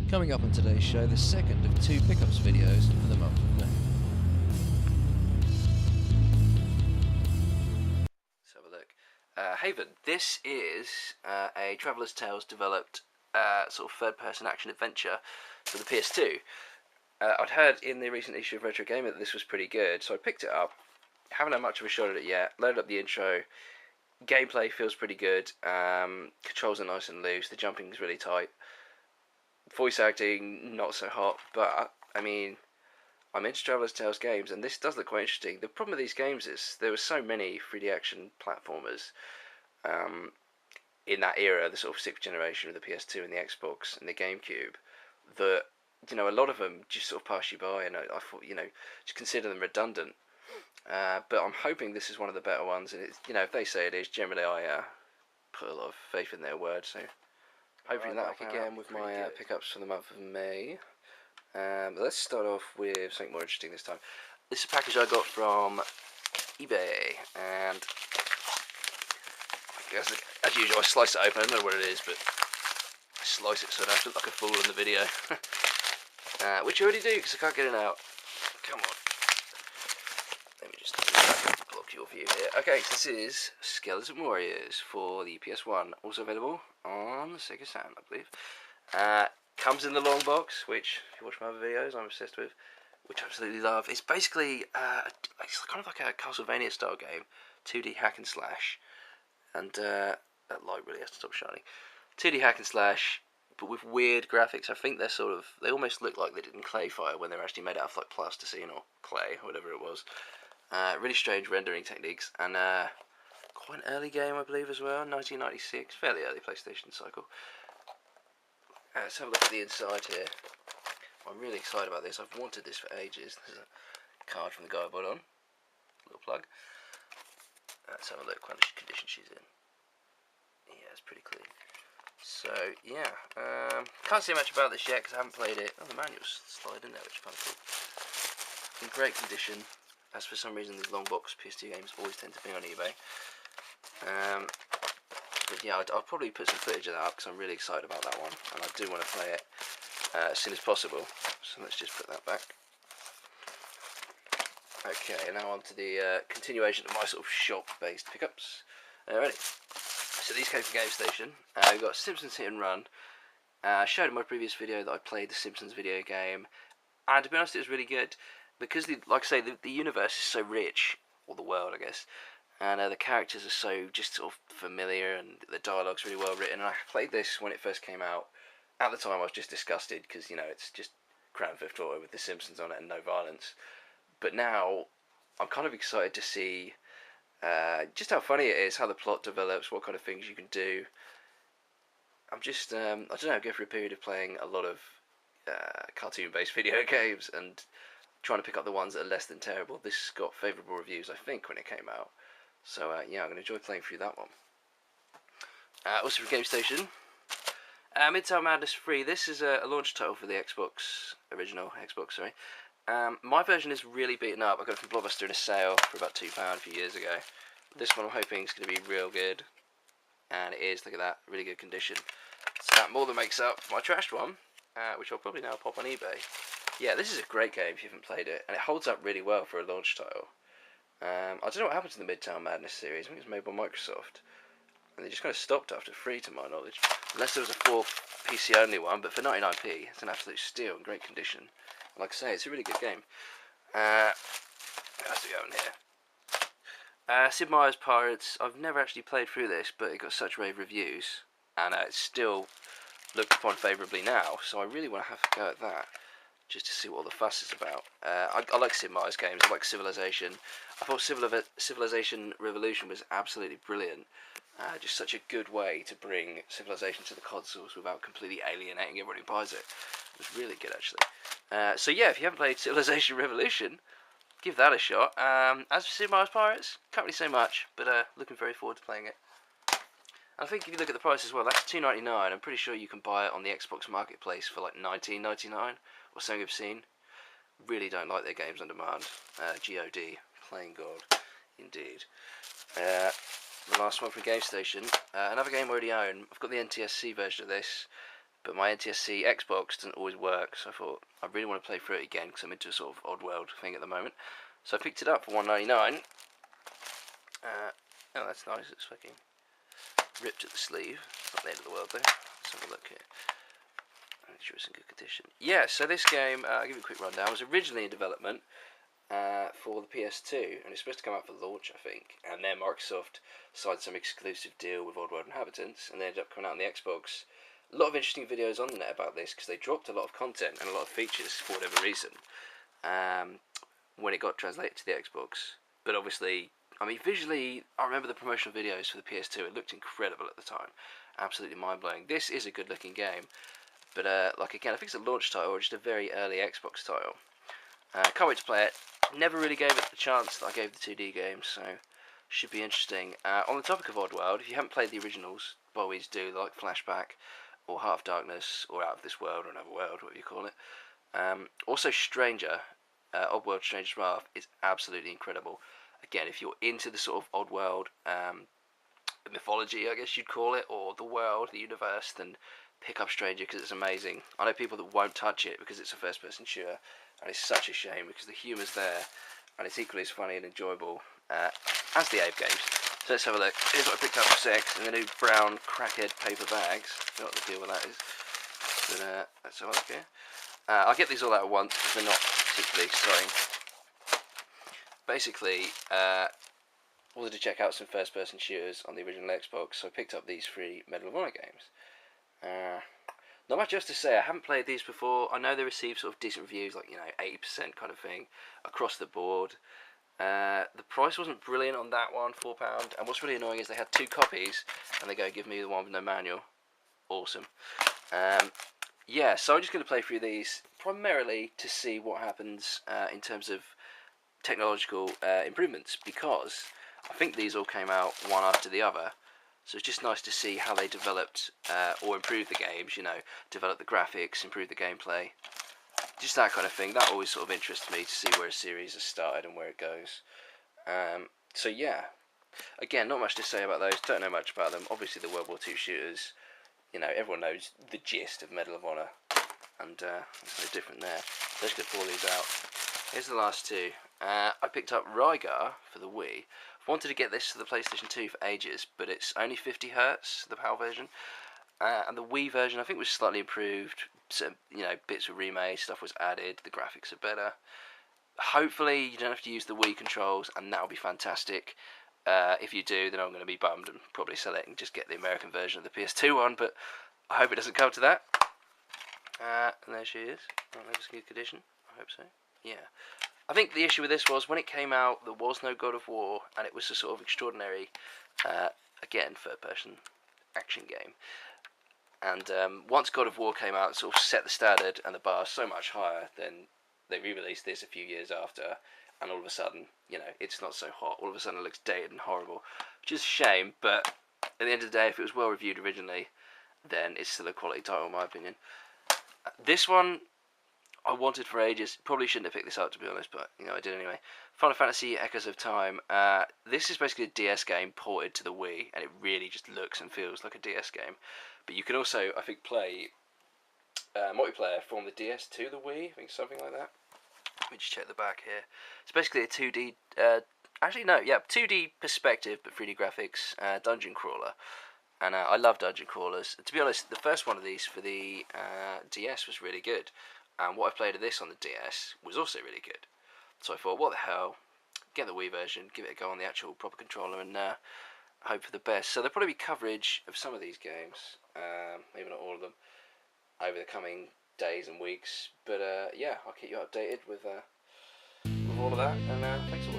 Coming up on today's show, the second of two pickups videos for the month of May. Let's have a look. Haven, this is a Traveller's Tales developed sort of third-person action adventure for the PS2. I'd heard in the recent issue of Retro Gamer that this was pretty good, so I picked it up. Haven't had much of a shot at it yet. Loaded up the intro. Gameplay feels pretty good. Controls are nice and loose. The jumping's really tight. Voice acting, not so hot, but, I mean, I'm into Traveller's Tales games, and this does look quite interesting. The problem with these games is there were so many 3D action platformers in that era, the sort of 6th generation of the PS2 and the Xbox and the GameCube, that, you know, a lot of them just sort of pass you by, and I thought, you know, just consider them redundant. But I'm hoping this is one of the better ones, and it's, you know, if they say it is, generally I put a lot of faith in their word, so hopefully that back again with my pickups for the month of May. Let's start off with something more interesting this time. This is a package I got from eBay, and I guess, as usual, I slice it open. I don't know what it is, but I slice it so I don't have to look like a fool in the video. Which I already do, because I can't get it out. Come on. Let me just block your view here. Okay, so this is Skeleton Warriors for the PS1, also available on the Sega Saturn, I believe. Comes in the long box, which, if you watch my other videos, I'm obsessed with, which I absolutely love. It's basically, it's kind of like a Castlevania style game, 2D hack and slash, and that light really has to stop shining. 2D hack and slash, but with weird graphics. I think they're sort of, they almost look like they did in Clayfire when they were actually made out of like plasticine or clay, or whatever it was. Really strange rendering techniques, and quite an early game, I believe, as well, 1996, fairly early PlayStation cycle. Let's have a look at the inside here. I'm really excited about this. I've wanted this for ages. There's a card from the guy I bought on. Little plug. Let's have a look what condition she's in. Yeah, it's pretty clean. So, yeah. Can't say much about this yet because I haven't played it. Oh, the manual's slide in there, which is kind of cool. In great condition. As for some reason, these long box PS2 games always tend to be on eBay. But yeah, I'll probably put some footage of that up because I'm really excited about that one, and I do want to play it as soon as possible. So let's just put that back. Okay, now on to the continuation of my sort of shop-based pickups. Ready? So these came from Game Station. We've got Simpsons Hit and Run. I showed in my previous video that I played the Simpsons video game, and to be honest, it was really good because, like I say, the universe is so rich, or the world, I guess. And the characters are so just sort of familiar, and the dialogue's really well written. And I played this when it first came out. At the time, I was just disgusted because, you know, it's just Grand Theft Auto with the Simpsons on it and no violence. But now, I'm kind of excited to see just how funny it is, how the plot develops, what kind of things you can do. I'm just, I don't know, go through a period of playing a lot of cartoon-based video games and trying to pick up the ones that are less than terrible. This got favourable reviews, I think, when it came out. So, yeah, I'm going to enjoy playing through that one. Also from Game Station, Midtown Madness 3. This is a launch title for the Xbox, original Xbox, sorry. My version is really beaten up. I got it from Blockbuster in a sale for about £2 a few years ago. This one I'm hoping is going to be real good. And it is, look at that, really good condition. So that more than makes up for my trashed one, which I'll probably now pop on eBay. Yeah, this is a great game if you haven't played it, and it holds up really well for a launch title. I don't know what happened to the Midtown Madness series. I think it was made by Microsoft, and they just kind of stopped after 3, to my knowledge. Unless there was a 4th PC-only one, but for 99p, it's an absolute steal in great condition. And like I say, it's a really good game. What else do we have in here? Sid Meiers Pirates. I've never actually played through this, but it got such rave reviews, and it's still looked upon favourably now, so I really want to have a go at that, just to see what all the fuss is about. I like Sid Meier's games. I like Civilization. I thought Civilization Revolution was absolutely brilliant. Just such a good way to bring Civilization to the consoles without completely alienating everyone who buys it. It was really good, actually. So yeah, if you haven't played Civilization Revolution, give that a shot. As for Sid Meier's Pirates, can't really say much, but looking very forward to playing it. And I think if you look at the price as well, that's $2.99. I'm pretty sure you can buy it on the Xbox Marketplace for like $19.99 or something obscene. Really don't like their games on demand. GOD, playing God, indeed. The last one from Game Station, another game I already own. I've got the NTSC version of this. but my NTSC Xbox doesn't always work, so I thought I really want to play through it again because I'm into a sort of Oddworld thing at the moment. So I picked it up for $1.99. Oh, that's nice. It's fucking ripped at the sleeve. Not the end of the world though. Let's have a look here. Make sure it's in good condition. Yeah, so this game, I'll give you a quick rundown. It was originally in development for the PS2, and it's supposed to come out for launch, I think. And then Microsoft signed some exclusive deal with Oddworld Inhabitants, and they ended up coming out on the Xbox. A lot of interesting videos on the net about this because they dropped a lot of content and a lot of features for whatever reason when it got translated to the Xbox. But obviously, I mean, visually, I remember the promotional videos for the PS2. It looked incredible at the time, absolutely mind-blowing. This is a good-looking game, but like again, I think it's a launch title or just a very early Xbox title. Can't wait to play it. Never really gave it the chance that I gave the 2D games, so should be interesting. On the topic of Oddworld, if you haven't played the originals, by all means do, like Flashback, or Heart of Darkness, or Out of This World, or Another World, whatever you call it. Also Stranger, Oddworld Stranger's Wrath, is absolutely incredible. Again, if you're into the sort of Oddworld mythology, I guess you'd call it, or the world, the universe, then pick up Stranger because it's amazing. I know people that won't touch it because it's a first-person shooter, and it's such a shame because the humour's there, and it's equally as funny and enjoyable as the Abe games. So let's have a look. Here's what I picked up for sex in the new brown crackhead paper bags. I don't know what the deal with that is. But let's have a look here. I'll get these all out at once because they're not particularly exciting. Basically, wanted to check out some first-person shooters on the original Xbox, so I picked up these 3 Medal of Honor games. Not much else to say. I haven't played these before. I know they received sort of decent reviews, like 80% kind of thing across the board. The price wasn't brilliant on that one, £4. And what's really annoying is they had 2 copies, and they go give me the one with no manual. Awesome. Yeah, so I'm just going to play through these primarily to see what happens in terms of technological improvements, because I think these all came out one after the other. So it's just nice to see how they developed or improved the games. Develop the graphics, improve the gameplay. Just that kind of thing. That always sort of interests me to see where a series has started and where it goes. So yeah, again, not much to say about those. Don't know much about them. Obviously, the World War II shooters. Everyone knows the gist of Medal of Honor, and it's no different there. So let's get all these out. Here's the last 2. I picked up Rygar for the Wii. I've wanted to get this to the PlayStation 2 for ages, but it's only 50 Hz, the PAL version. And the Wii version, I think, was slightly improved. So, bits were remade, stuff was added, the graphics are better. Hopefully, you don't have to use the Wii controls, and that'll be fantastic. If you do, then I'm going to be bummed and probably sell it and just get the American version of the PS2 one, but I hope it doesn't come to that. And there she is. That looks in good condition. I hope so. Yeah. I think the issue with this was when it came out, there was no God of War, and it was a sort of extraordinary, again, third-person action game. And once God of War came out, it sort of set the standard and the bar so much higher. Then they re-released this a few years after, and all of a sudden, it's not so hot. All of a sudden, it looks dated and horrible, which is a shame. But at the end of the day, if it was well reviewed originally, then it's still a quality title, in my opinion. This one I wanted for ages. Probably shouldn't have picked this up, to be honest, but I did anyway. Final Fantasy Echoes of Time. This is basically a DS game ported to the Wii, and it really just looks and feels like a DS game. But you can also, I think, play multiplayer from the DS to the Wii. I think something like that. Let me just check the back here. It's basically a 2D, 2D perspective, but 3D graphics dungeon crawler. And I love dungeon crawlers. To be honest, the first one of these for the DS was really good. And what I played of this on the DS was also really good. So I thought, what the hell, get the Wii version, give it a go on the actual proper controller, and hope for the best. So there'll probably be coverage of some of these games, maybe not all of them, over the coming days and weeks. But yeah, I'll keep you updated with all of that, and thanks for watching.